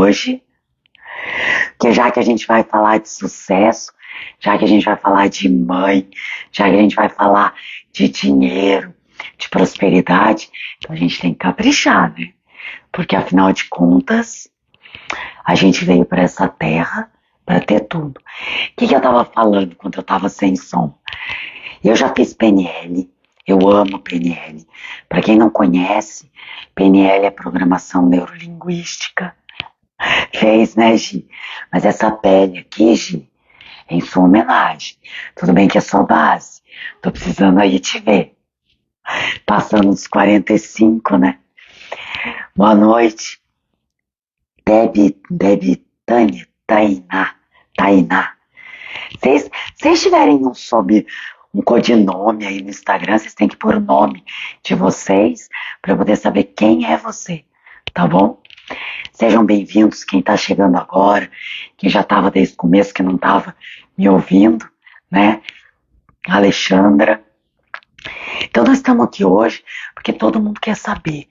hoje, que já que a gente vai falar de sucesso, já que a gente vai falar de mãe, já que a gente vai falar de dinheiro, de prosperidade, então a gente tem que caprichar, né? Porque afinal de contas, a gente veio para essa terra para ter tudo. O que eu tava falando quando eu tava sem som? Eu já fiz PNL, eu amo PNL. Para quem não conhece, PNL é programação neurolinguística. Fez, né, Gi? Mas essa pele aqui, Gi, é em sua homenagem. Tudo bem que é só base. Tô precisando aí te ver. Passando dos 45, né? Boa noite. Tainá. Vocês tiverem um codinome aí no Instagram, vocês têm que pôr o nome de vocês para eu poder saber quem é você, tá bom? Sejam bem-vindos quem tá chegando agora, quem já tava desde o começo, que não tava me ouvindo, né? Alexandra. Então nós estamos aqui hoje porque todo mundo quer saber,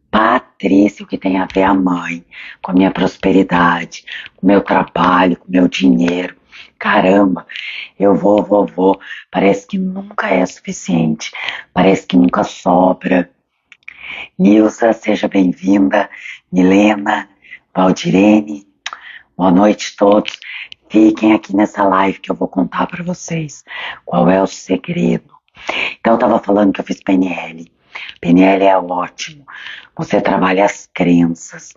Patrícia, o que tem a ver a mãe, com a minha prosperidade, com o meu trabalho, com o meu dinheiro. Caramba, eu vou, parece que nunca é suficiente, parece que nunca sobra. Nilza, seja bem-vinda. Milena, Valdirene, boa noite a todos. Fiquem aqui nessa live que eu vou contar para vocês qual é o segredo. Então eu estava falando que eu fiz PNL. PNL é ótimo. Você trabalha as crenças,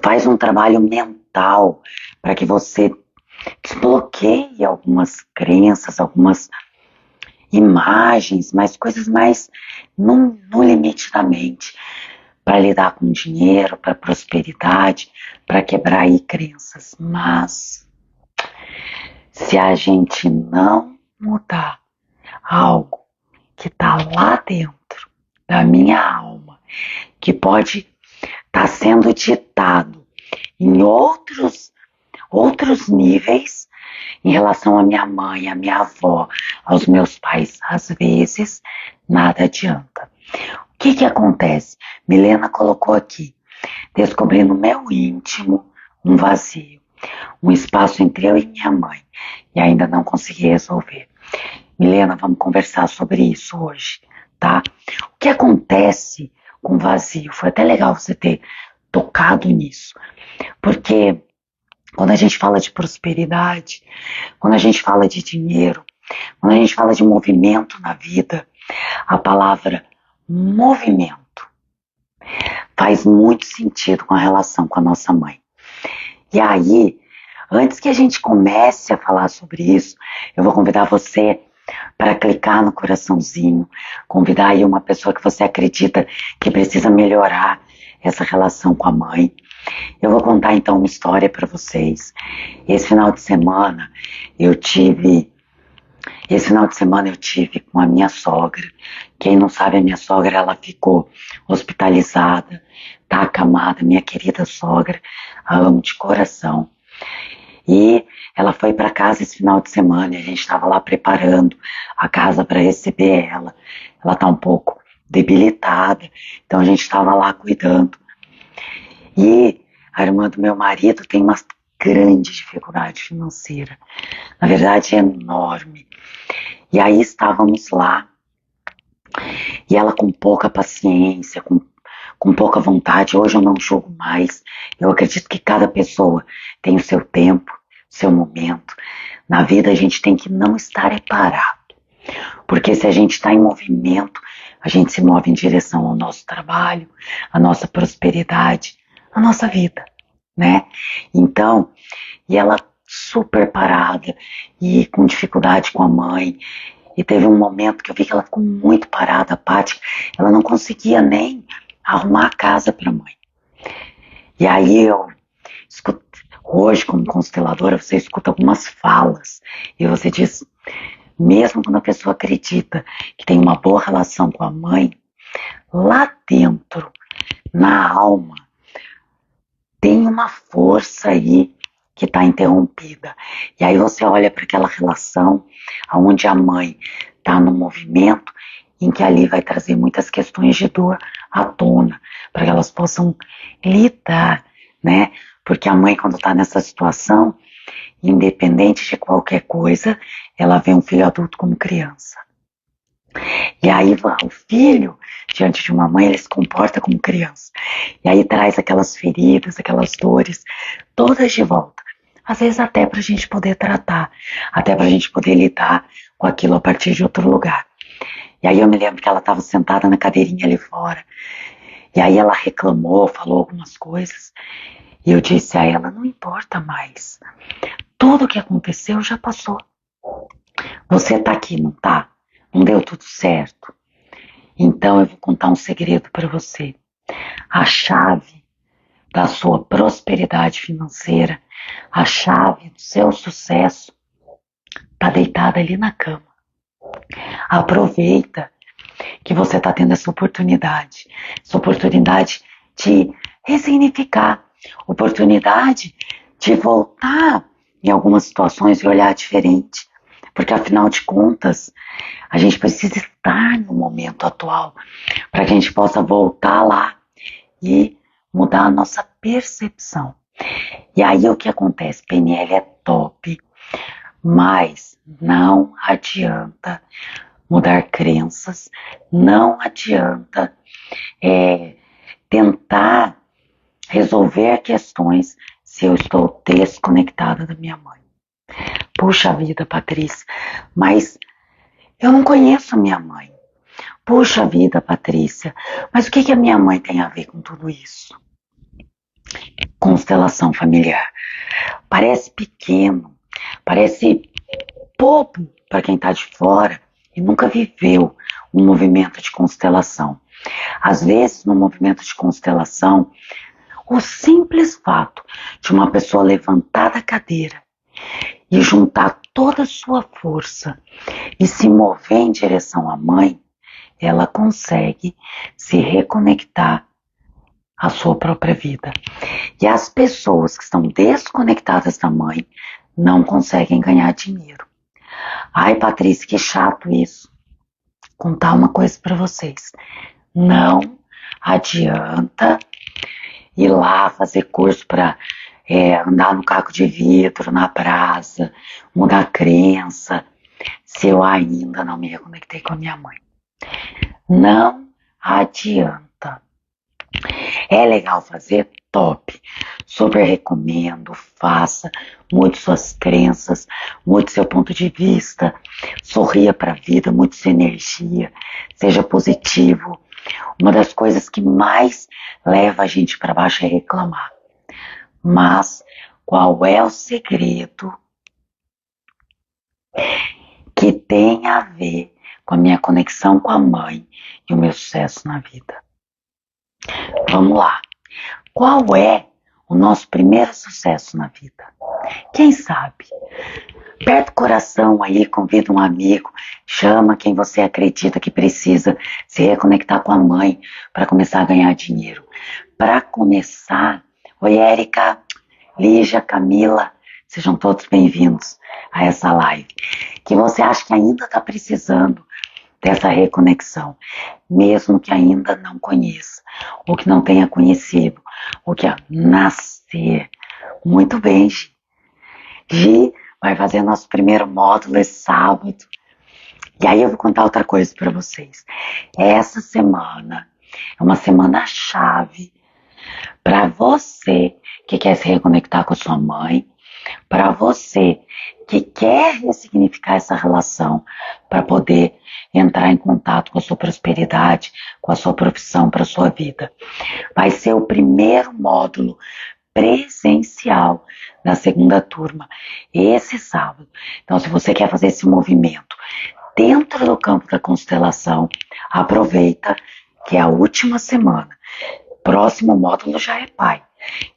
faz um trabalho mental para que você desbloqueie algumas crenças, algumas imagens, mas coisas mais no limite da mente, para lidar com dinheiro, para prosperidade, para quebrar aí crenças. Mas se a gente não mudar algo que está lá dentro da minha alma, que pode estar sendo ditado em outros níveis, em relação à minha mãe, à minha avó, aos meus pais, às vezes, nada adianta. O que acontece? Milena colocou aqui, descobri no meu íntimo um vazio, um espaço entre eu e minha mãe, e ainda não consegui resolver. Milena, vamos conversar sobre isso hoje, tá? O que acontece com o vazio? Foi até legal você ter tocado nisso, porque quando a gente fala de prosperidade, quando a gente fala de dinheiro, quando a gente fala de movimento na vida, a palavra movimento faz muito sentido com a relação com a nossa mãe. E aí, antes que a gente comece a falar sobre isso, eu vou convidar você para clicar no coraçãozinho, convidar aí uma pessoa que você acredita que precisa melhorar essa relação com a mãe. Eu vou contar então uma história para vocês. Esse final de semana eu tive com a minha sogra. Quem não sabe, a minha sogra, ela ficou hospitalizada, tá acamada, minha querida sogra, a amo de coração. E ela foi para casa esse final de semana e a gente estava lá preparando a casa para receber ela. Ela tá um pouco debilitada, então a gente estava lá cuidando. E a irmã do meu marido tem uma grande dificuldade financeira, na verdade enorme. E aí estávamos lá, e ela com pouca paciência, com pouca vontade. Hoje eu não julgo mais, eu acredito que cada pessoa tem o seu tempo, o seu momento. Na vida a gente tem que não estar parado, porque se a gente está em movimento, a gente se move em direção ao nosso trabalho, à nossa prosperidade, à nossa vida, né? Então, e ela super parada e com dificuldade com a mãe. E teve um momento que eu vi que ela ficou muito parada, apática. Ela não conseguia nem arrumar a casa para a mãe. E aí eu escuto, hoje como consteladora, você escuta algumas falas e você diz, mesmo quando a pessoa acredita que tem uma boa relação com a mãe, lá dentro, na alma, tem uma força aí que está interrompida. E aí você olha para aquela relação onde a mãe está no movimento em que ali vai trazer muitas questões de dor à tona, para que elas possam lidar, né? Porque a mãe, quando está nessa situação, independente de qualquer coisa, ela vê um filho adulto como criança. E aí o filho, diante de uma mãe, ele se comporta como criança. E aí traz aquelas feridas, aquelas dores, todas de volta. Às vezes até para a gente poder tratar, até para a gente poder lidar com aquilo a partir de outro lugar. E aí eu me lembro que ela estava sentada na cadeirinha ali fora. E aí ela reclamou, falou algumas coisas. E eu disse a ela, não importa mais. Tudo o que aconteceu já passou. Você tá aqui, não tá? Não deu tudo certo. Então eu vou contar um segredo para você. A chave da sua prosperidade financeira, a chave do seu sucesso, tá deitada ali na cama. Aproveita que você está tendo essa oportunidade de ressignificar, oportunidade de voltar em algumas situações e olhar diferente, porque afinal de contas, a gente precisa estar no momento atual, para que a gente possa voltar lá e mudar a nossa percepção. E aí o que acontece? PNL é top, mas não adianta mudar crenças, não adianta tentar resolver questões se eu estou desconectada da minha mãe. Puxa vida, Patrícia, mas eu não conheço a minha mãe. Puxa vida, Patrícia, mas o que a minha mãe tem a ver com tudo isso? Constelação familiar. Parece pequeno, parece bobo para quem está de fora e nunca viveu um movimento de constelação. Às vezes, no movimento de constelação, o simples fato de uma pessoa levantar da cadeira e juntar toda a sua força e se mover em direção à mãe, ela consegue se reconectar à sua própria vida. E as pessoas que estão desconectadas da mãe não conseguem ganhar dinheiro. Ai, Patrícia, que chato isso. Contar uma coisa para vocês. Não adianta ir lá fazer curso para andar no caco de vidro, na brasa, mudar crença, se eu ainda não me reconectei com a minha mãe. Não adianta. É legal fazer? Top. Super recomendo, faça, mude suas crenças, mude seu ponto de vista, sorria para a vida, mude sua energia, seja positivo. Uma das coisas que mais leva a gente para baixo é reclamar. Mas qual é o segredo que tem a ver com a minha conexão com a mãe e o meu sucesso na vida? Vamos lá. Qual é o nosso primeiro sucesso na vida? Quem sabe? Aperta o coração aí, convida um amigo, chama quem você acredita que precisa se reconectar com a mãe para começar a ganhar dinheiro. Para começar, oi Érica, Lígia, Camila, sejam todos bem-vindos a essa live. Que você acha que ainda está precisando dessa reconexão, mesmo que ainda não conheça, ou que não tenha conhecido, ou que nascer. Muito bem, Gi. Gi vai fazer nosso primeiro módulo esse sábado. E aí eu vou contar outra coisa para vocês. Essa semana é uma semana chave para você que quer se reconectar com a sua mãe, para você que quer ressignificar essa relação para poder entrar em contato com a sua prosperidade, com a sua profissão para a sua vida. Vai ser o primeiro módulo presencial da segunda turma, esse sábado. Então, se você quer fazer esse movimento dentro do campo da constelação, aproveita que é a última semana. Próximo módulo já é pai.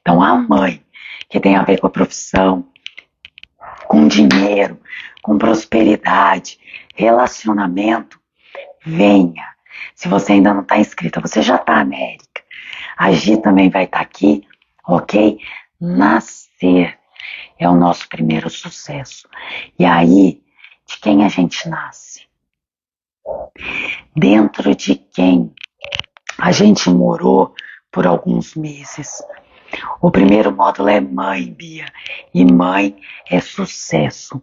Então, a mãe, que tem a ver com a profissão, com dinheiro, com prosperidade, relacionamento, venha. Se você ainda não está inscrita, você já está, América. A Gi também vai estar aqui, ok? Nascer é o nosso primeiro sucesso. E aí, de quem a gente nasce? dentro de quem a gente morou por alguns meses. O primeiro módulo é mãe, Bia, e mãe é sucesso.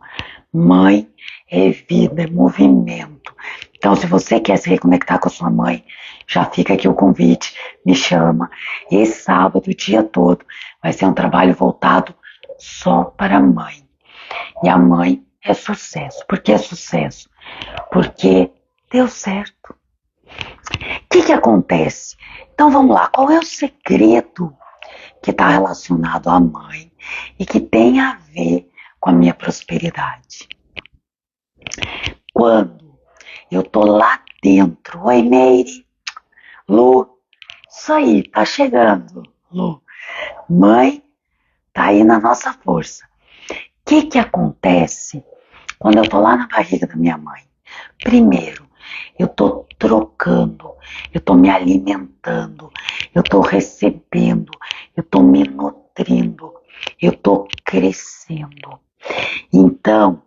Mãe é vida, é movimento. Então, se você quer se reconectar com a sua mãe, já fica aqui o convite, me chama. Esse sábado, o dia todo, vai ser um trabalho voltado só para a mãe. E a mãe é sucesso. Por que é sucesso? Porque deu certo. O que acontece? Então vamos lá, qual é o segredo que está relacionado à mãe e que tem a ver com a minha prosperidade? Quando eu tô lá dentro, oi Meire, Lu, isso aí, tá chegando, Lu. Mãe, tá aí na nossa força. O que acontece quando eu tô lá na barriga da minha mãe? Primeiro, eu tô trocando, eu tô me alimentando, eu tô recebendo, eu tô me nutrindo, eu tô crescendo. Então,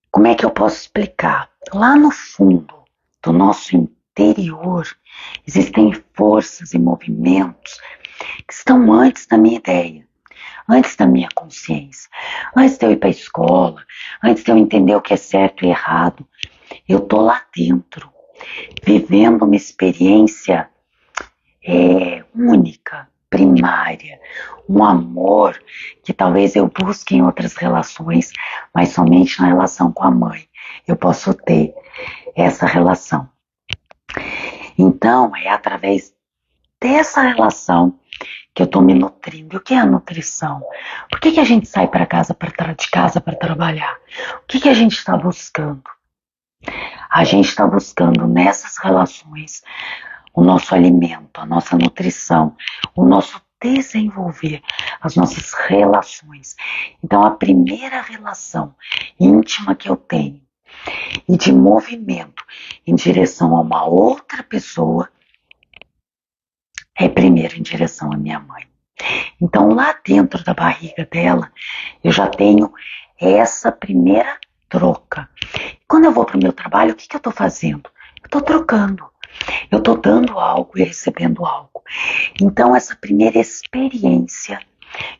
como é que eu posso explicar? Lá no fundo do nosso interior existem forças e movimentos que estão antes da minha ideia, antes da minha consciência, antes de eu ir para a escola, antes de eu entender o que é certo e errado. Eu tô lá dentro, vivendo uma experiência única, primária, um amor que talvez eu busque em outras relações, mas somente na relação com a mãe eu posso ter essa relação. Então, é através dessa relação que eu estou me nutrindo. E o que é a nutrição? Por que a gente sai para casa, de casa para trabalhar? O que a gente está buscando? A gente está buscando nessas relações o nosso alimento, a nossa nutrição, o nosso desenvolver, as nossas relações. Então, a primeira relação íntima que eu tenho e de movimento em direção a uma outra pessoa é primeiro em direção à minha mãe. Então, lá dentro da barriga dela, eu já tenho essa primeira troca. Quando eu vou para o meu trabalho, o que eu estou fazendo? Eu estou trocando. Eu estou dando algo e recebendo algo. Então, essa primeira experiência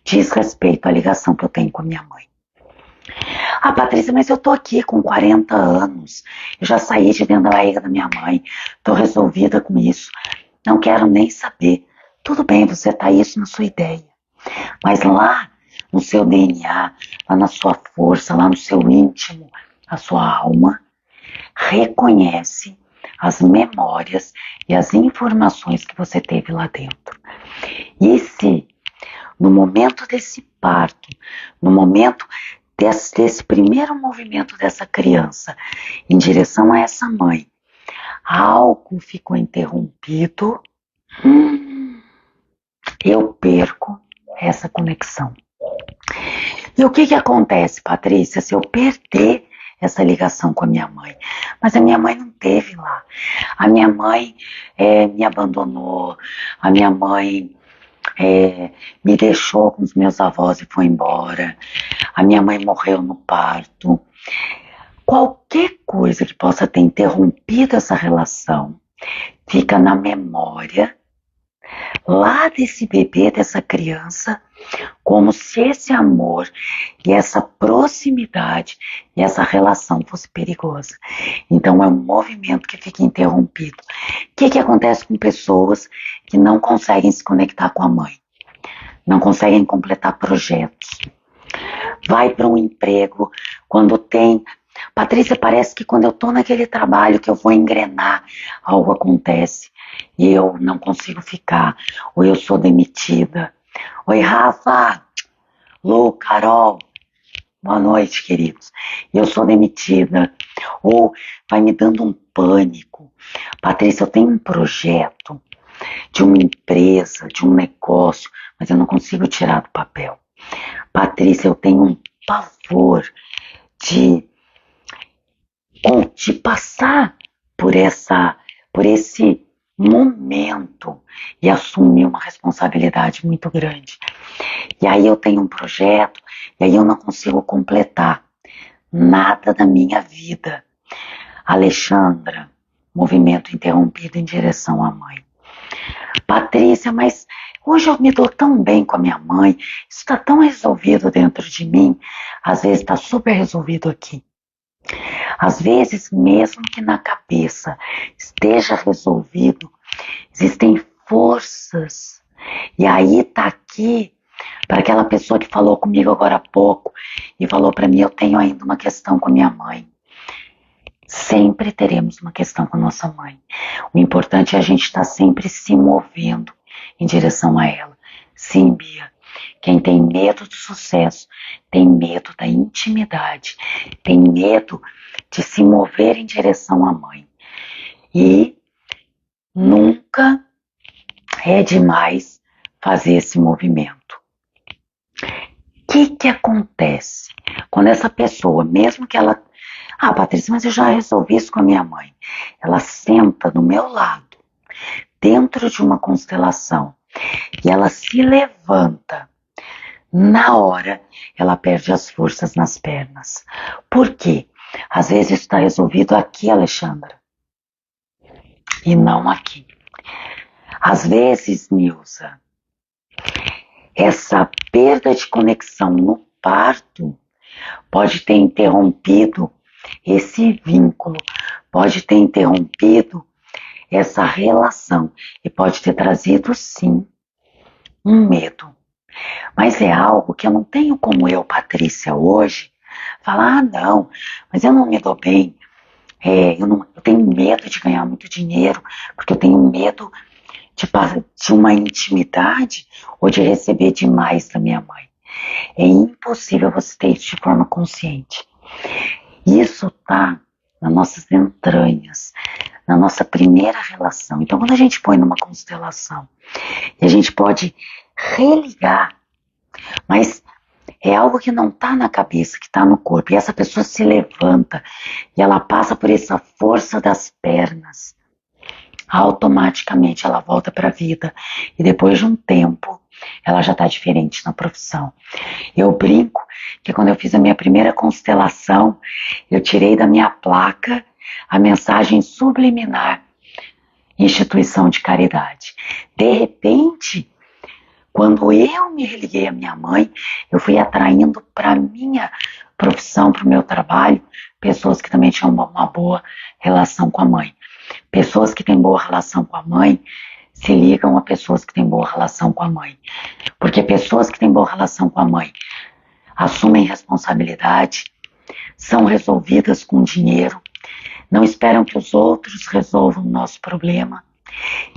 diz respeito à ligação que eu tenho com a minha mãe. Ah, Patrícia, mas eu tô aqui com 40 anos. Eu já saí de dentro da barriga da minha mãe. Tô resolvida com isso. Não quero nem saber. Tudo bem, você tá isso na sua ideia. Mas lá no seu DNA, lá na sua força, lá no seu íntimo, a sua alma, reconhece as memórias e as informações que você teve lá dentro. E se no momento desse parto, no momento desse primeiro movimento dessa criança em direção a essa mãe, algo ficou interrompido, eu perco essa conexão. E o que acontece, Patrícia, se eu perder essa ligação com a minha mãe? Mas a minha mãe não teve lá. A minha mãe me abandonou, a minha mãe me deixou com os meus avós e foi embora, a minha mãe morreu no parto. Qualquer coisa que possa ter interrompido essa relação fica na memória lá desse bebê, dessa criança, como se esse amor e essa proximidade e essa relação fosse perigosa. Então é um movimento que fica interrompido. O que acontece com pessoas que não conseguem se conectar com a mãe? Não conseguem completar projetos. Vai para um emprego, quando tem... Patrícia, parece que quando eu estou naquele trabalho que eu vou engrenar, algo acontece e eu não consigo ficar, ou eu sou demitida. Oi, Rafa, Lu, Carol, boa noite, queridos. Eu sou demitida. Ou vai me dando um pânico. Patrícia, eu tenho um projeto de uma empresa, de um negócio, mas eu não consigo tirar do papel. Patrícia, eu tenho um pavor de passar por esse momento e assumir uma responsabilidade muito grande. E aí eu tenho um projeto, e aí eu não consigo completar nada da minha vida. Alexandra, movimento interrompido em direção à mãe. Patrícia, mas hoje eu me dou tão bem com a minha mãe, isso está tão resolvido dentro de mim, às vezes está super resolvido aqui. Às vezes, mesmo que na cabeça esteja resolvido, existem forças. E aí está aqui, para aquela pessoa que falou comigo agora há pouco e falou para mim, eu tenho ainda uma questão com a minha mãe. Sempre teremos uma questão com a nossa mãe. O importante é a gente estar sempre se movendo em direção a ela. Sim, Bia. Quem tem medo do sucesso, tem medo da intimidade, tem medo de se mover em direção à mãe. E nunca é demais fazer esse movimento. O que acontece quando essa pessoa, mesmo que ela... Ah, Patrícia, mas eu já resolvi isso com a minha mãe. Ela senta do meu lado, dentro de uma constelação, e ela se levanta. Na hora, ela perde as forças nas pernas. Por quê? Às vezes isso está resolvido aqui, Alexandra, e não aqui. Às vezes, Nilza, essa perda de conexão no parto pode ter interrompido esse vínculo, pode ter interrompido essa relação e pode ter trazido, sim, um medo. Mas é algo que eu não tenho como eu, Patrícia, hoje, falar, não, mas eu não me dou bem, eu tenho medo de ganhar muito dinheiro, porque eu tenho medo de uma intimidade ou de receber demais da minha mãe. É impossível você ter isso de forma consciente. Isso está nas nossas entranhas, na nossa primeira relação. Então, quando a gente põe numa constelação e a gente pode religar, mas é algo que não está na cabeça, que está no corpo. E essa pessoa se levanta e ela passa por essa força das pernas. Automaticamente ela volta para a vida. E depois de um tempo, ela já está diferente na profissão. Eu brinco que quando eu fiz a minha primeira constelação, eu tirei da minha placa a mensagem subliminar, instituição de caridade. De repente, quando eu me religuei à minha mãe, eu fui atraindo para a minha profissão, para o meu trabalho, pessoas que também tinham uma boa relação com a mãe. Pessoas que têm boa relação com a mãe se ligam a pessoas que têm boa relação com a mãe. Porque pessoas que têm boa relação com a mãe assumem responsabilidade, são resolvidas com dinheiro, não esperam que os outros resolvam o nosso problema.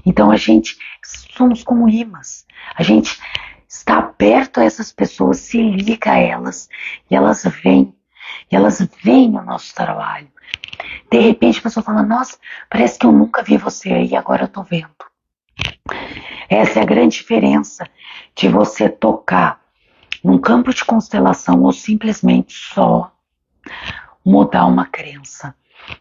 Então a gente somos como imãs. A gente está aberto a essas pessoas, se liga a elas e elas veem o nosso trabalho. De repente a pessoa fala, nossa, parece que eu nunca vi você aí, agora eu tô vendo. Essa é a grande diferença de você tocar num campo de constelação ou simplesmente só mudar uma crença.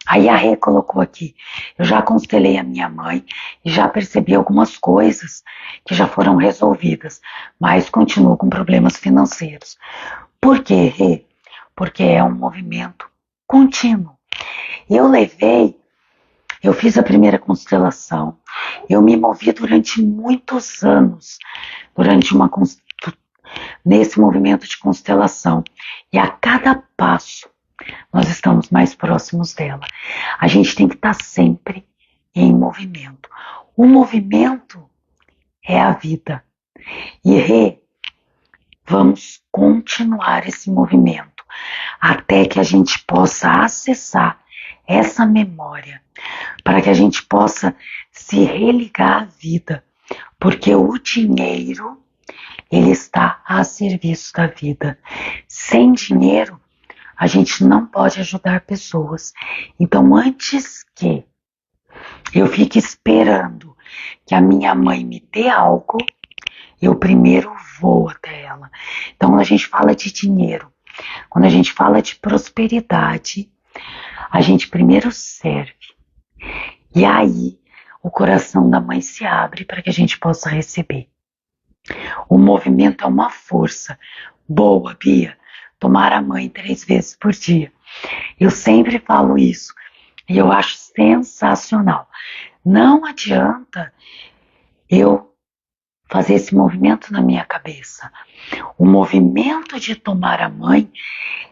Aí a Rê colocou aqui, eu já constelei a minha mãe e já percebi algumas coisas que já foram resolvidas, mas continuo com problemas financeiros. Por quê, Rê? Porque é um movimento contínuo. Eu fiz a primeira constelação, eu me movi durante muitos anos, nesse movimento de constelação, e a cada passo nós estamos mais próximos dela. A gente tem que estar sempre em movimento. O movimento é a vida. E vamos continuar esse movimento até que a gente possa acessar essa memória, para que a gente possa se religar à vida, porque o dinheiro, ele está a serviço da vida. Sem dinheiro, a gente não pode ajudar pessoas. Então, antes que eu fique esperando que a minha mãe me dê algo, eu primeiro vou até ela. Então, quando a gente fala de dinheiro, quando a gente fala de prosperidade, a gente primeiro serve. E aí, o coração da mãe se abre para que a gente possa receber. O movimento é uma força. Boa, Bia. Tomar a mãe 3 vezes por dia. Eu sempre falo isso. E eu acho sensacional. Não adianta eu fazer esse movimento na minha cabeça. O movimento de tomar a mãe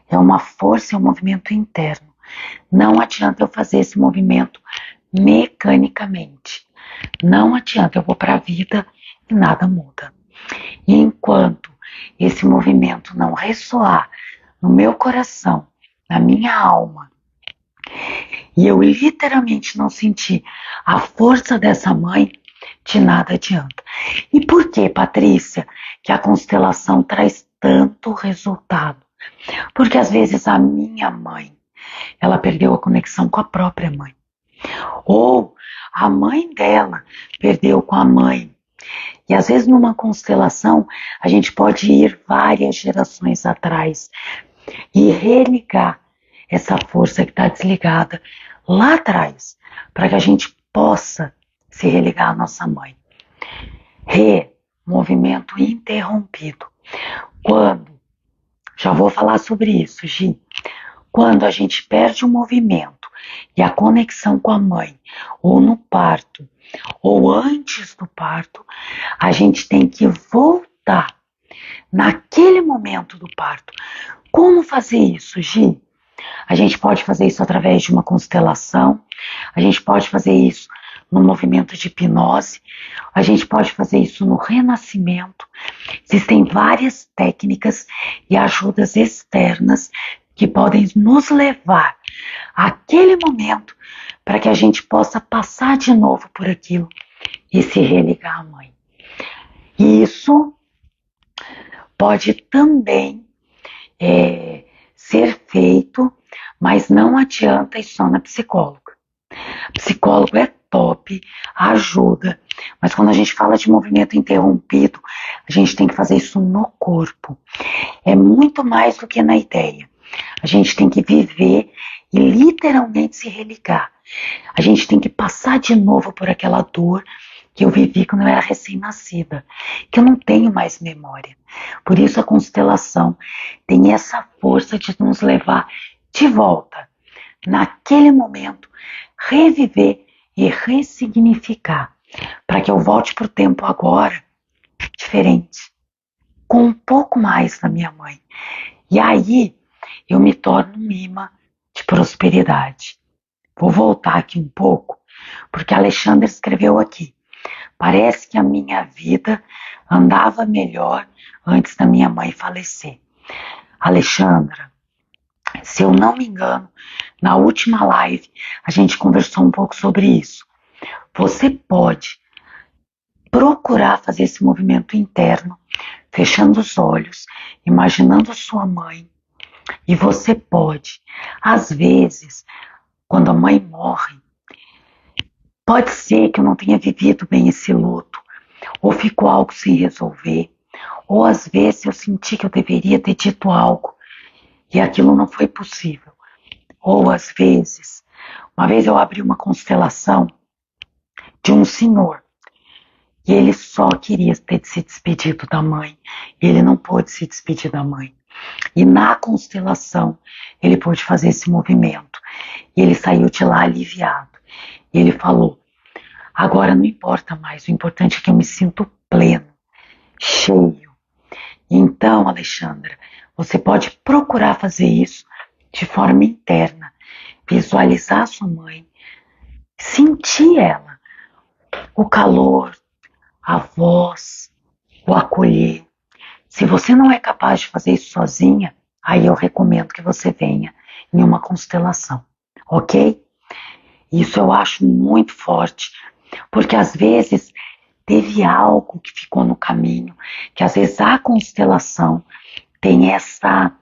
é uma força, é um movimento interno. Não adianta eu fazer esse movimento mecanicamente. Não adianta, eu vou para a vida e nada muda. E enquanto esse movimento não ressoar no meu coração, na minha alma, e eu literalmente não sentir a força dessa mãe, de nada adianta. E por que, Patrícia, que a constelação traz tanto resultado? Porque às vezes a minha mãe, ela perdeu a conexão com a própria mãe. Ou a mãe dela perdeu com a mãe. E às vezes numa constelação a gente pode ir várias gerações atrás e religar essa força que está desligada lá atrás, para que a gente possa se religar à nossa mãe. Movimento interrompido. Quando, já vou falar sobre isso, Gi, quando a gente perde o movimento e a conexão com a mãe, ou no parto, ou antes do parto, a gente tem que voltar naquele momento do parto. Como fazer isso, Gi? A gente pode fazer isso através de uma constelação, a gente pode fazer isso no movimento de hipnose, a gente pode fazer isso no renascimento. Existem várias técnicas e ajudas externas que podem nos levar àquele momento para que a gente possa passar de novo por aquilo e se religar à mãe. E isso pode também ser feito, mas não adianta ir só na psicóloga. Psicólogo é top, ajuda, mas quando a gente fala de movimento interrompido, a gente tem que fazer isso no corpo. É muito mais do que na ideia. A gente tem que viver e literalmente se religar. A gente tem que passar de novo por aquela dor que eu vivi quando eu era recém-nascida, que eu não tenho mais memória. Por isso a constelação tem essa força de nos levar de volta, naquele momento, reviver e ressignificar, para que eu volte para o tempo agora, diferente, com um pouco mais da minha mãe. E aí eu me torno um imã de prosperidade. Vou voltar aqui um pouco, porque a Alexandra escreveu aqui. Parece que a minha vida andava melhor antes da minha mãe falecer. Alexandra, se eu não me engano, na última live a gente conversou um pouco sobre isso. Você pode procurar fazer esse movimento interno, fechando os olhos, imaginando sua mãe. E você pode, às vezes, quando a mãe morre, pode ser que eu não tenha vivido bem esse luto, ou ficou algo sem resolver, ou às vezes eu senti que eu deveria ter dito algo e aquilo não foi possível. Ou às vezes, uma vez eu abri uma constelação de um senhor e ele só queria ter se despedido da mãe, ele não pôde se despedir da mãe. E na constelação ele pôde fazer esse movimento e ele saiu de lá aliviado. E ele falou: agora não importa mais, o importante é que eu me sinto pleno, cheio. Então, Alexandra, você pode procurar fazer isso de forma interna, visualizar sua mãe, sentir ela, o calor, a voz, o acolher. Se você não é capaz de fazer isso sozinha, aí eu recomendo que você venha em uma constelação, ok? Isso eu acho muito forte, porque às vezes teve algo que ficou no caminho, que às vezes a constelação tem essa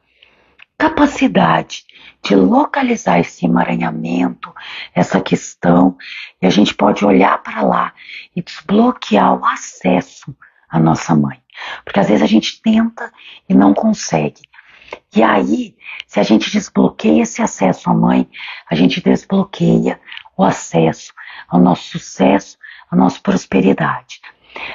capacidade de localizar esse emaranhamento, essa questão, e a gente pode olhar para lá e desbloquear o acesso à nossa mãe. Porque às vezes a gente tenta e não consegue. E aí, se a gente desbloqueia esse acesso à mãe, a gente desbloqueia o acesso ao nosso sucesso, à nossa prosperidade.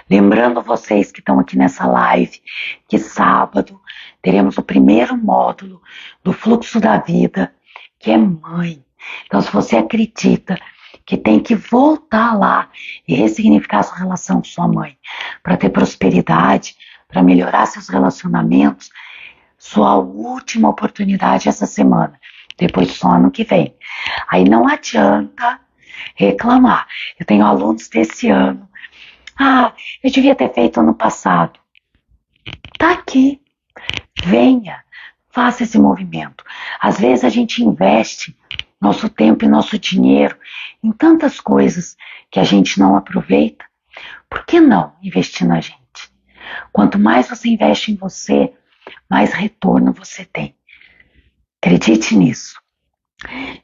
Lembrando vocês que estão aqui nessa live, que sábado teremos o primeiro módulo do Fluxo da Vida, que é mãe. Então, se você acredita que tem que voltar lá e ressignificar sua relação com sua mãe para ter prosperidade, para melhorar seus relacionamentos, sua última oportunidade essa semana, depois só ano que vem. Aí não adianta reclamar. Eu tenho alunos desse ano. Ah, eu devia ter feito ano passado. Tá aqui. Venha, faça esse movimento. Às vezes a gente investe nosso tempo e nosso dinheiro em tantas coisas que a gente não aproveita. Por que não investir na gente? Quanto mais você investe em você, mais retorno você tem. Acredite nisso.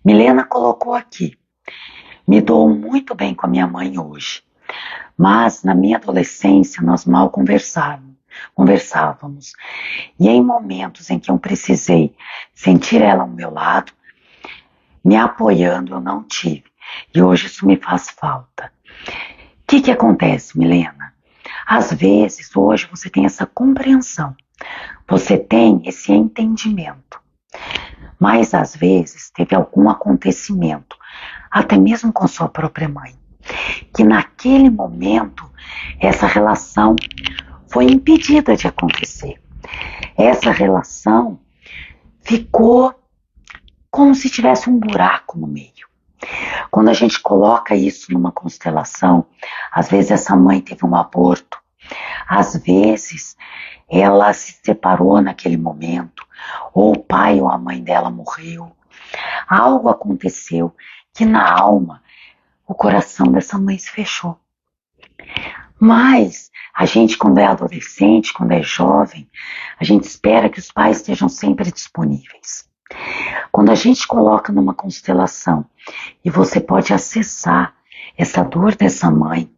Milena colocou aqui. Me dou muito bem com a minha mãe hoje. Mas na minha adolescência nós mal conversávamos. E em momentos em que eu precisei sentir ela ao meu lado, me apoiando, eu não tive. E hoje isso me faz falta. O que acontece, Milena? Às vezes, hoje você tem essa compreensão. Você tem esse entendimento. Mas às vezes teve algum acontecimento, até mesmo com sua própria mãe, que naquele momento essa relação foi impedida de acontecer. Essa relação ficou como se tivesse um buraco no meio. Quando a gente coloca isso numa constelação, às vezes essa mãe teve um aborto, às vezes ela se separou naquele momento, ou o pai ou a mãe dela morreu. Algo aconteceu que na alma o coração dessa mãe se fechou. Mas a gente, quando é adolescente, quando é jovem, a gente espera que os pais estejam sempre disponíveis. Quando a gente coloca numa constelação e você pode acessar essa dor dessa mãe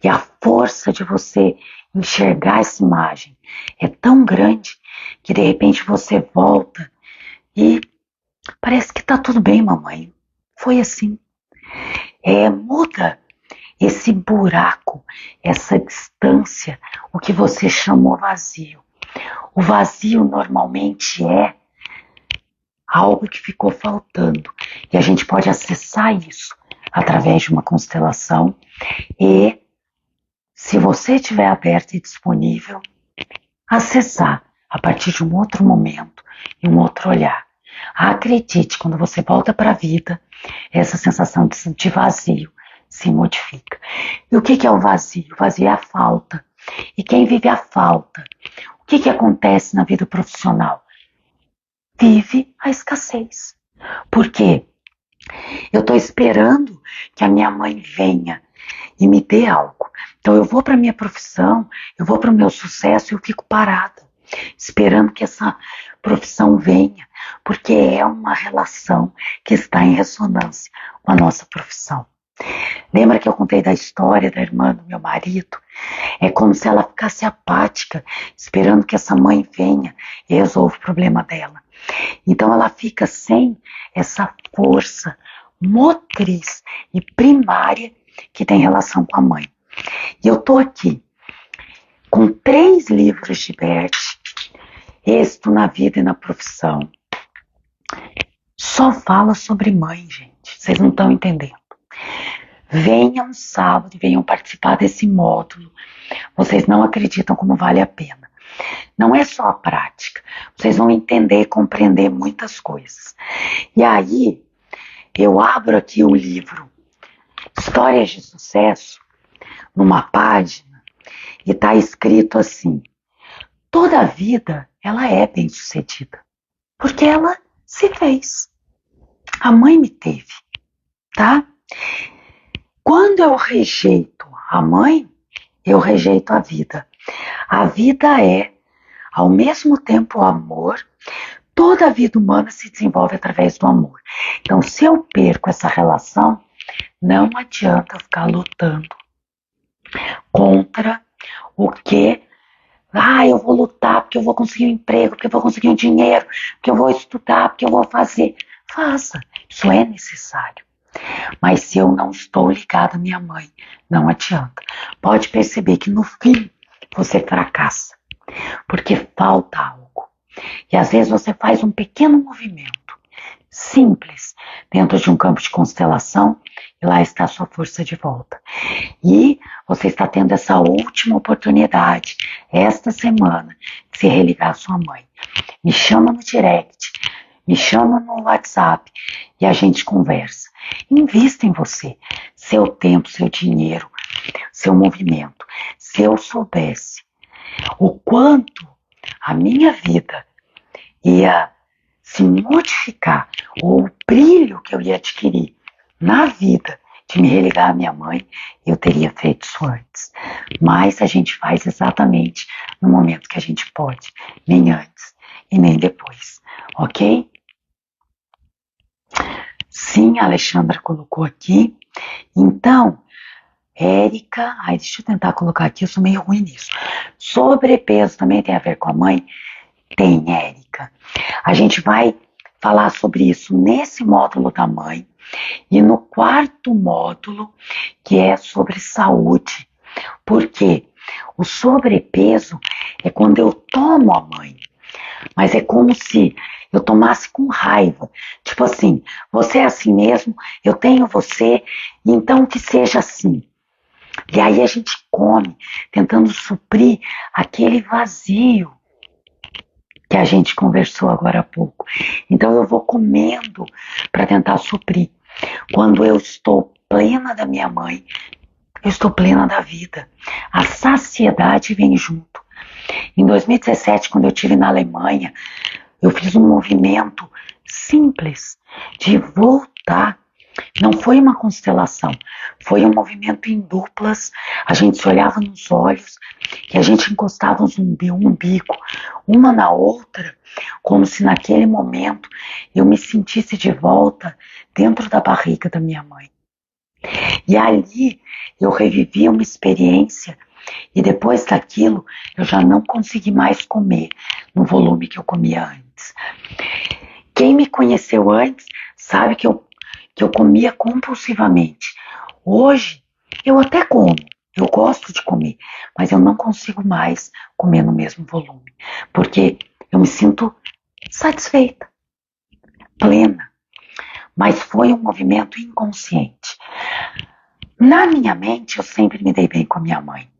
e a força de você enxergar essa imagem é tão grande que de repente você volta e parece que tá tudo bem, mamãe. Foi assim. Muda esse buraco, essa distância, o que você chamou vazio. O vazio normalmente é algo que ficou faltando. E a gente pode acessar isso através de uma constelação e, se você estiver aberto e disponível, acessar a partir de um outro momento e um outro olhar. Acredite, quando você volta para a vida, essa sensação de vazio se modifica. E o que é o vazio? O vazio é a falta. E quem vive a falta? O que acontece na vida profissional? Vive a escassez. Por quê? Eu estou esperando que a minha mãe venha e me dê algo. Então eu vou para a minha profissão, eu vou para o meu sucesso e eu fico parada, esperando que essa profissão venha, porque é uma relação que está em ressonância com a nossa profissão. Lembra que eu contei da história da irmã do meu marido? É como se ela ficasse apática, esperando que essa mãe venha e resolva o problema dela. Então ela fica sem essa força motriz e primária que tem relação com a mãe. E eu tô aqui com 3 livros de Bert, Êxito na Vida e na Profissão. Só fala sobre mãe, gente. Vocês não estão entendendo. Venham sábado e venham participar desse módulo. Vocês não acreditam como vale a pena. Não é só a prática. Vocês vão entender e compreender muitas coisas. E aí, eu abro aqui o livro Histórias de Sucesso, numa página, e está escrito assim: toda a vida ela é bem-sucedida, porque ela se fez. A mãe me teve, tá? Quando eu rejeito a mãe, eu rejeito a vida. A vida é, ao mesmo tempo, amor. Toda a vida humana se desenvolve através do amor. Então, se eu perco essa relação, não adianta eu ficar lutando contra o que... eu vou lutar porque eu vou conseguir um emprego, porque eu vou conseguir um dinheiro, porque eu vou estudar, porque eu vou fazer. Faça, isso é necessário. Mas se eu não estou ligada à minha mãe, não adianta. Pode perceber que no fim você fracassa, porque falta algo. E às vezes você faz um pequeno movimento simples dentro de um campo de constelação e lá está a sua força de volta. E você está tendo essa última oportunidade, esta semana, de se religar à sua mãe. Me chama no direct, me chama no WhatsApp e a gente conversa. Invista em você, seu tempo, seu dinheiro, seu movimento. Se eu soubesse o quanto a minha vida ia se modificar, ou o brilho que eu ia adquirir na vida de me religar à minha mãe, eu teria feito isso antes. Mas a gente faz exatamente no momento que a gente pode, nem antes e nem depois, ok? Sim, a Alexandra colocou aqui. Então, Érica, deixa eu tentar colocar aqui, eu sou meio ruim nisso. Sobrepeso também tem a ver com a mãe? Tem, Érica. A gente vai falar sobre isso nesse módulo da mãe e no quarto módulo, que é sobre saúde. Porque o sobrepeso é quando eu tomo a mãe, mas é como se eu tomasse com raiva. Tipo assim, você é assim mesmo, eu tenho você, então que seja assim. E aí a gente come, tentando suprir aquele vazio que a gente conversou agora há pouco. Então eu vou comendo para tentar suprir. Quando eu estou plena da minha mãe, eu estou plena da vida. A saciedade vem junto. Em 2017, quando eu estive na Alemanha, eu fiz um movimento simples de voltar. Não foi uma constelação, foi um movimento em duplas. A gente se olhava nos olhos e a gente encostava um umbigo uma na outra, como se naquele momento eu me sentisse de volta dentro da barriga da minha mãe. E ali eu revivi uma experiência e depois daquilo eu já não consegui mais comer no volume que eu comia antes. Quem me conheceu antes sabe que eu comia compulsivamente. Hoje eu até como, eu gosto de comer, mas eu não consigo mais comer no mesmo volume, porque eu me sinto satisfeita, plena. Mas foi um movimento inconsciente. Na minha mente eu sempre me dei bem com a minha mãe,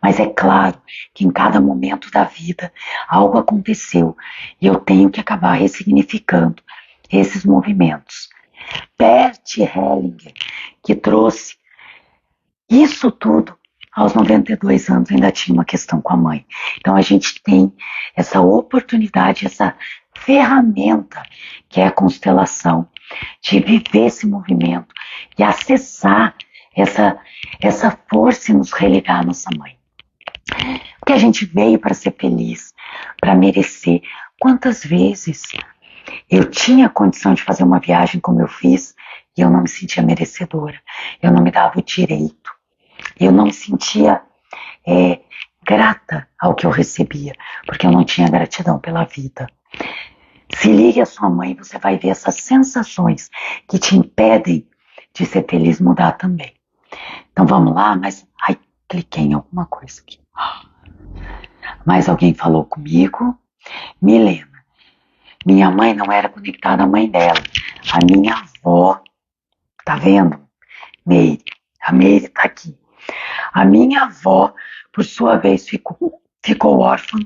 mas é claro que em cada momento da vida algo aconteceu e eu tenho que acabar ressignificando esses movimentos. Bert Hellinger, que trouxe isso tudo aos 92 anos, ainda tinha uma questão com a mãe. Então a gente tem essa oportunidade, essa ferramenta que é a constelação, de viver esse movimento e acessar essa força e nos religar à nossa mãe. Porque a gente veio para ser feliz, para merecer. Quantas vezes eu tinha condição de fazer uma viagem como eu fiz e eu não me sentia merecedora. Eu não me dava o direito. Eu não me sentia grata ao que eu recebia, porque eu não tinha gratidão pela vida. Se ligue à sua mãe, você vai ver essas sensações que te impedem de ser feliz mudar também. Então vamos lá, mas... Ai, cliquei em alguma coisa aqui. Mais alguém falou comigo? Milena. Minha mãe não era conectada à mãe dela. A minha avó, tá vendo? Meire. A Meire tá aqui. A minha avó, por sua vez, ficou órfã,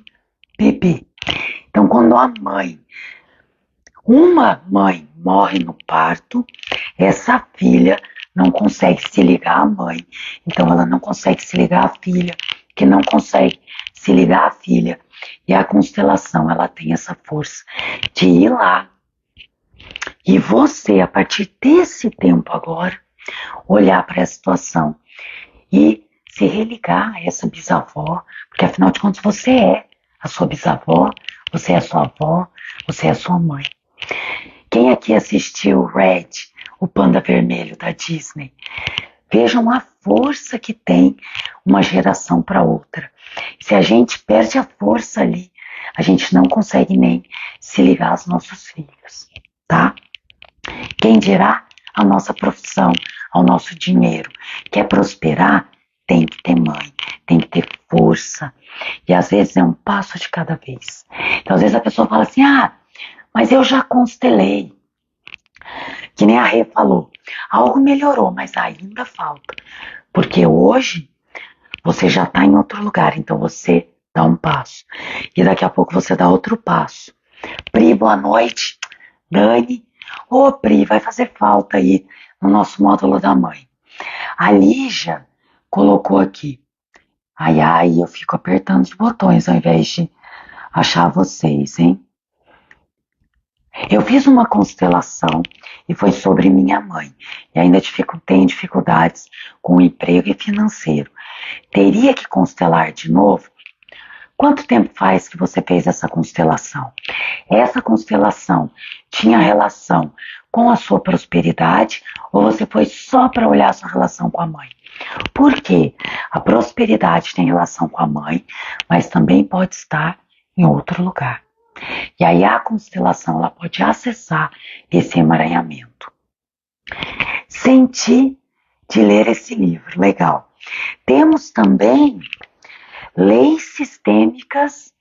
bebê. Então, quando uma mãe morre no parto, essa filha não consegue se ligar à mãe. Então, ela não consegue se ligar à filha, que não consegue se ligar à filha. E a constelação, ela tem essa força de ir lá. E você, a partir desse tempo agora, olhar para essa situação e se religar a essa bisavó, porque afinal de contas você é a sua bisavó, você é a sua avó, você é a sua mãe. Quem aqui assistiu Red, o panda vermelho da Disney? Vejam a força que tem uma geração para outra. Se a gente perde a força ali, a gente não consegue nem se ligar aos nossos filhos, tá? Quem dirá a nossa profissão, ao nosso dinheiro? Quer prosperar? Tem que ter mãe, tem que ter força. E às vezes é um passo de cada vez. Então às vezes a pessoa fala assim, mas eu já constelei. que nem a Rê falou, algo melhorou, mas ainda falta. Porque hoje você já está em outro lugar, então você dá um passo. E daqui a pouco você dá outro passo. Pri, boa noite. Dani. Ô, Pri, vai fazer falta aí no nosso módulo da mãe. A Lígia colocou aqui. Ai, ai, eu fico apertando os botões ao invés de achar vocês, hein? Eu fiz uma constelação e foi sobre minha mãe. E ainda tenho dificuldades com o emprego e financeiro. Teria que constelar de novo? Quanto tempo faz que você fez essa constelação? Essa constelação tinha relação com a sua prosperidade ou você foi só para olhar a sua relação com a mãe? Porque a prosperidade tem relação com a mãe, mas também pode estar em outro lugar. E aí a constelação ela pode acessar esse emaranhamento. Senti de ler esse livro, legal. Temos também leis sistêmicas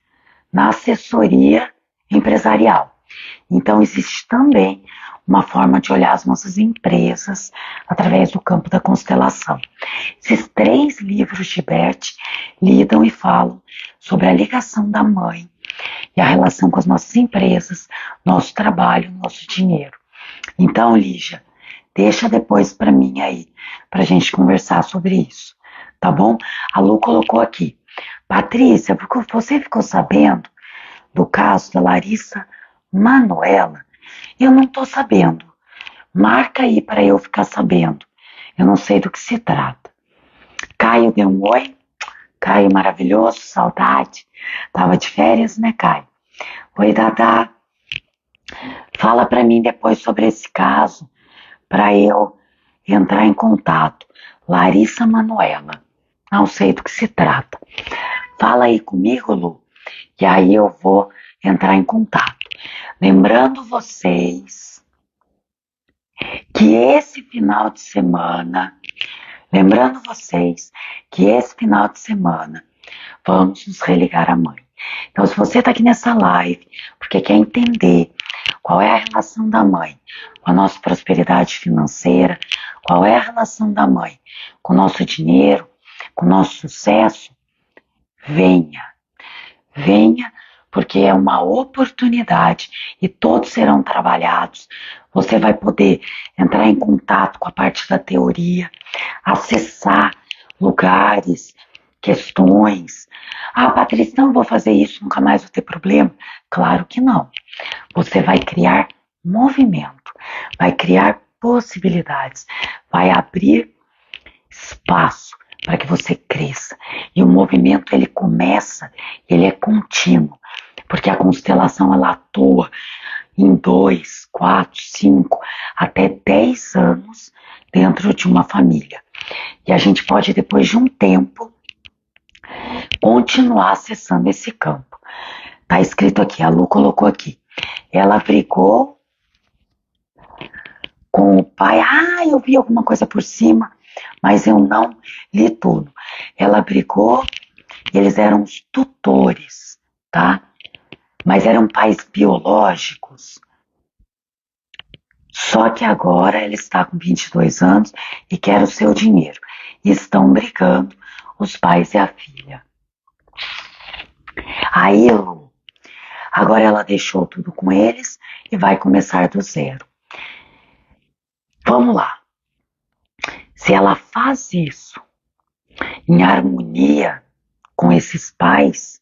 na assessoria empresarial. Então existe também uma forma de olhar as nossas empresas através do campo da constelação. Esses 3 livros de Bert lidam e falam sobre a ligação da mãe e a relação com as nossas empresas, nosso trabalho, nosso dinheiro. Então, Lígia, deixa depois para mim aí, para a gente conversar sobre isso, tá bom? A Lu colocou aqui. Patrícia, você ficou sabendo do caso da Larissa Manoela? Eu não estou sabendo. Marca aí para eu ficar sabendo. Eu não sei do que se trata. Caio deu um oi. Caio maravilhoso, saudade. Tava de férias, né, Caio? Oi, Dadá. Fala para mim depois sobre esse caso, para eu entrar em contato. Larissa Manoela. Não sei do que se trata. Fala aí comigo, Lu, e aí eu vou entrar em contato. Lembrando vocês que esse final de semana, vamos nos religar à mãe. Então, se você está aqui nessa live porque quer entender qual é a relação da mãe com a nossa prosperidade financeira, qual é a relação da mãe com o nosso dinheiro, com o nosso sucesso, venha, porque é uma oportunidade e todos serão trabalhados. Você vai poder entrar em contato com a parte da teoria, acessar lugares, questões. Ah, Patrícia, não vou fazer isso, nunca mais vou ter problema. Claro que não. Você vai criar movimento, vai criar possibilidades, vai abrir espaço para que você cresça. E o movimento ele começa, ele é contínuo, porque a constelação ela atua em 2, 4, 5, até 10 anos dentro de uma família. E a gente pode, depois de um tempo, continuar acessando esse campo. Tá escrito aqui, a Lu colocou aqui. Ela brigou com o pai. Ah, eu vi alguma coisa por cima, mas eu não li tudo. Ela brigou e eles eram os tutores, tá? Mas eram pais biológicos. Só que agora ela está com 22 anos e quer o seu dinheiro. E estão brigando os pais e a filha. Aí, Lu, agora ela deixou tudo com eles e vai começar do zero. Vamos lá. Se ela faz isso em harmonia com esses pais,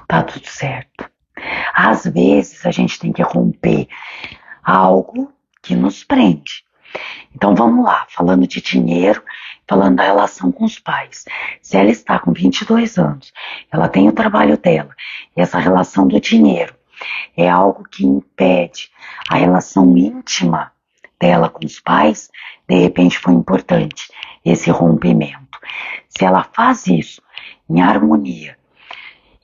tá tudo certo. Às vezes a gente tem que romper algo que nos prende. Então vamos lá, falando de dinheiro, falando da relação com os pais. Se ela está com 22 anos, ela tem o trabalho dela, e essa relação do dinheiro é algo que impede a relação íntima dela com os pais, de repente foi importante esse rompimento. Se ela faz isso em harmonia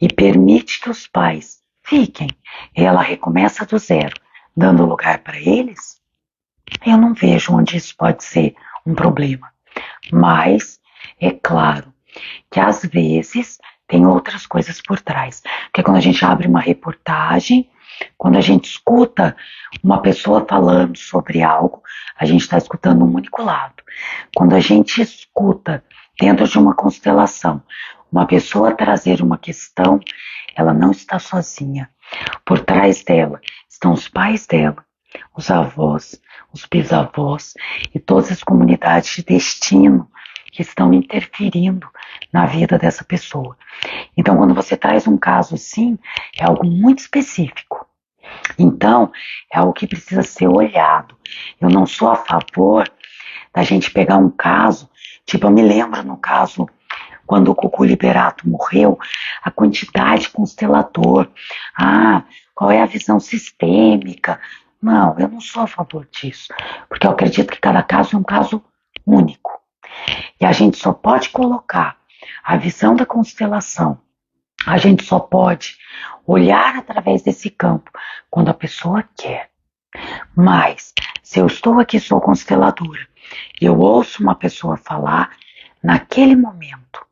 e permite que os pais fiquem, e ela recomeça do zero, dando lugar para eles, eu não vejo onde isso pode ser um problema. Mas é claro que às vezes tem outras coisas por trás. Porque quando a gente abre uma reportagem, Quando a gente escuta uma pessoa falando sobre algo, a gente está escutando um único lado. Quando a gente escuta dentro de uma constelação uma pessoa trazer uma questão, ela não está sozinha. Por trás dela estão os pais dela, os avós, os bisavós e todas as comunidades de destino que estão interferindo na vida dessa pessoa. Então, quando você traz um caso assim, é algo muito específico. Então, é algo que precisa ser olhado. Eu não sou a favor da gente pegar um caso, tipo, eu me lembro no caso, quando o Cucu Liberato morreu, a quantidade de constelador. Qual é a visão sistêmica? Não, eu não sou a favor disso, porque eu acredito que cada caso é um caso único. E a gente só pode colocar a visão da constelação, a gente só pode olhar através desse campo quando a pessoa quer. Mas, se eu estou aqui, sou consteladora, e eu ouço uma pessoa falar, naquele momento,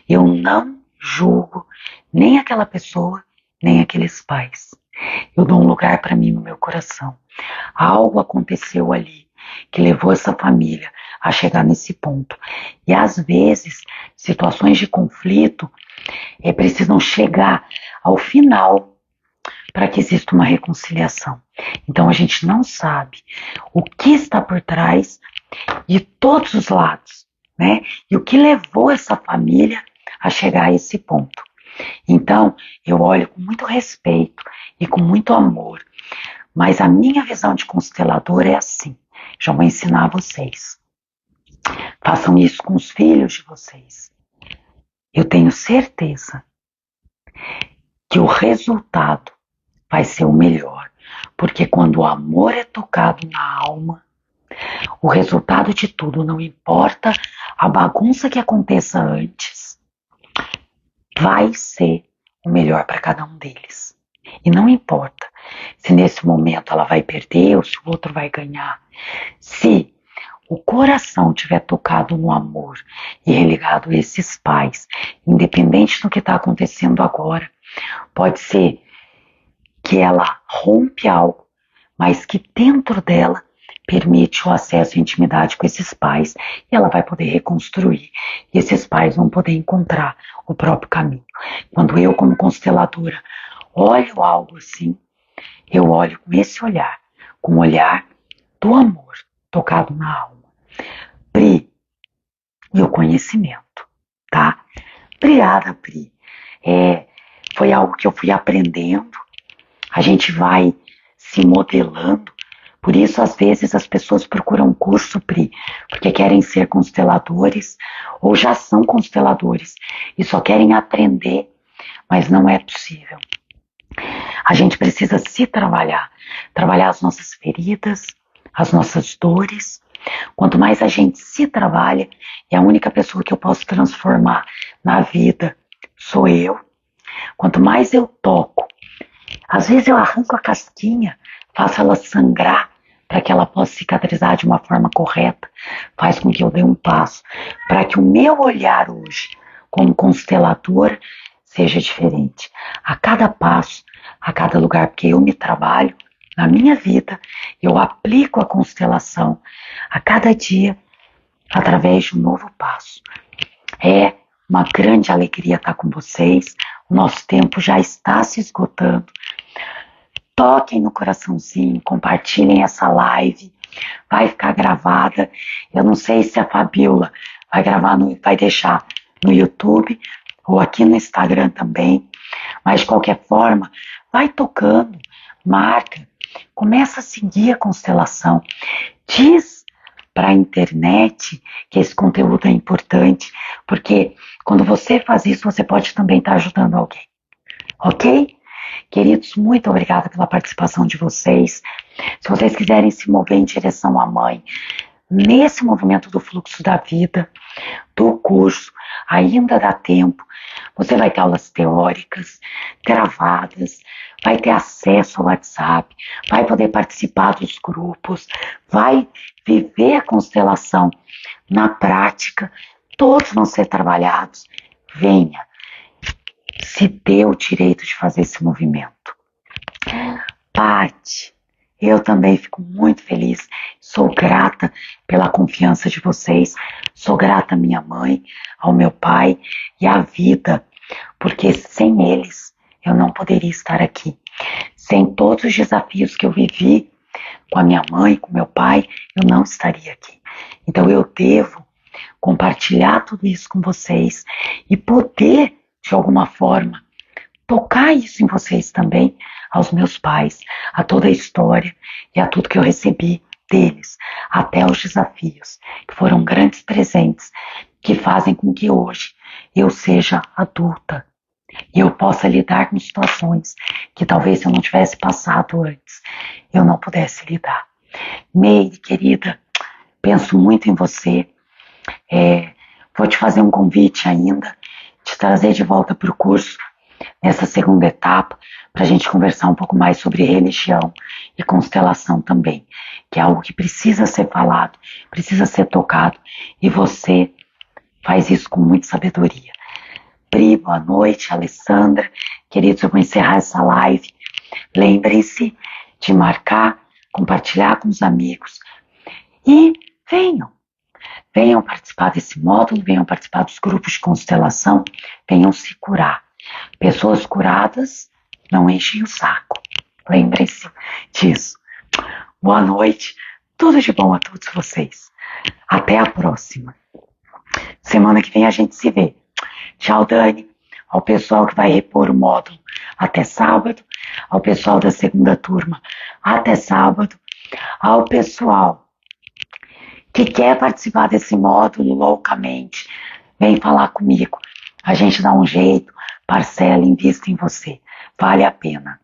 eu não julgo nem aquela pessoa, nem aqueles pais. Eu dou um lugar para mim no meu coração. Algo aconteceu ali que levou essa família a chegar nesse ponto. E às vezes, situações de conflito precisam chegar ao final para que exista uma reconciliação. Então a gente não sabe o que está por trás de todos os lados, né? E o que levou essa família a chegar a esse ponto. Então eu olho com muito respeito e com muito amor, mas a minha visão de constelador é assim. Já vou ensinar a vocês. Façam isso com os filhos de vocês. Eu tenho certeza que o resultado vai ser o melhor, porque quando o amor é tocado na alma, o resultado de tudo, não importa a bagunça que aconteça antes, vai ser o melhor para cada um deles. E não importa se nesse momento ela vai perder ou se o outro vai ganhar. Se o coração tiver tocado no amor e religado a esses pais, independente do que está acontecendo agora, pode ser que ela rompe algo, mas que dentro dela permite o acesso à intimidade com esses pais e ela vai poder reconstruir. E esses pais vão poder encontrar o próprio caminho. Quando eu, como consteladora, olho algo assim, eu olho com esse olhar, com o olhar do amor tocado na alma. Pri, e o conhecimento, tá? Obrigada, Pri. Foi algo que eu fui aprendendo, a gente vai se modelando. Por isso, às vezes, as pessoas procuram um curso, Pri, porque querem ser consteladores ou já são consteladores e só querem aprender, mas não é possível. A gente precisa se trabalhar as nossas feridas, as nossas dores. Quanto mais a gente se trabalha, e a única pessoa que eu posso transformar na vida sou eu. Quanto mais eu toco, às vezes eu arranco a casquinha, faço ela sangrar para que ela possa cicatrizar de uma forma correta, faz com que eu dê um passo para que o meu olhar hoje como consteladora seja diferente. A cada passo, a cada lugar, porque eu me trabalho na minha vida, eu aplico a constelação a cada dia através de um novo passo. É uma grande alegria estar com vocês. O nosso tempo já está se esgotando. Toquem no coraçãozinho, compartilhem essa live, vai ficar gravada. Eu não sei se a Fabiola vai deixar no YouTube ou aqui no Instagram também, mas de qualquer forma, vai tocando, marca, começa a seguir a constelação, diz para a internet que esse conteúdo é importante, porque quando você faz isso, você pode também estar ajudando alguém, ok? Queridos, muito obrigada pela participação de vocês. Se vocês quiserem se mover em direção à mãe, nesse movimento do fluxo da vida, do curso, ainda dá tempo. Você vai ter aulas teóricas, gravadas, vai ter acesso ao WhatsApp, vai poder participar dos grupos, vai viver a constelação na prática, todos vão ser trabalhados. Venha, se dê o direito de fazer esse movimento. Pati, eu também fico muito feliz, sou grata pela confiança de vocês, sou grata à minha mãe, ao meu pai e à vida, porque sem eles eu não poderia estar aqui. Sem todos os desafios que eu vivi com a minha mãe, com meu pai, eu não estaria aqui. Então eu devo compartilhar tudo isso com vocês e poder, de alguma forma, tocar isso em vocês também, aos meus pais, a toda a história e a tudo que eu recebi deles, até os desafios, que foram grandes presentes, que fazem com que hoje eu seja adulta e eu possa lidar com situações que talvez se eu não tivesse passado antes, eu não pudesse lidar. Meire, querida, penso muito em você. Vou te fazer um convite ainda, te trazer de volta para o curso nessa segunda etapa, para a gente conversar um pouco mais sobre religião e constelação também, que é algo que precisa ser falado, precisa ser tocado, e você faz isso com muita sabedoria. Pri, boa noite, Alessandra, queridos, eu vou encerrar essa live. Lembrem-se de marcar, compartilhar com os amigos e venham participar desse módulo, venham participar dos grupos de constelação, venham se curar. Pessoas curadas não enchem o saco. Lembrem-se disso. Boa noite, tudo de bom a todos vocês. Até a próxima. Semana que vem a gente se vê. Tchau, Dani. Ao pessoal que vai repor o módulo até sábado. Ao pessoal da segunda turma até sábado. Ao pessoal que quer participar desse módulo loucamente, vem falar comigo. A gente dá um jeito, parcela, invista em você. Vale a pena.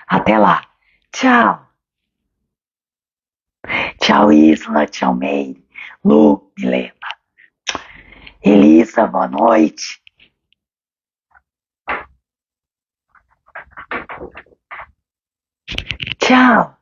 Até lá. Tchau. Tchau, Isla. Tchau, Meire. Lu, Milena. Elisa, boa noite. Tchau.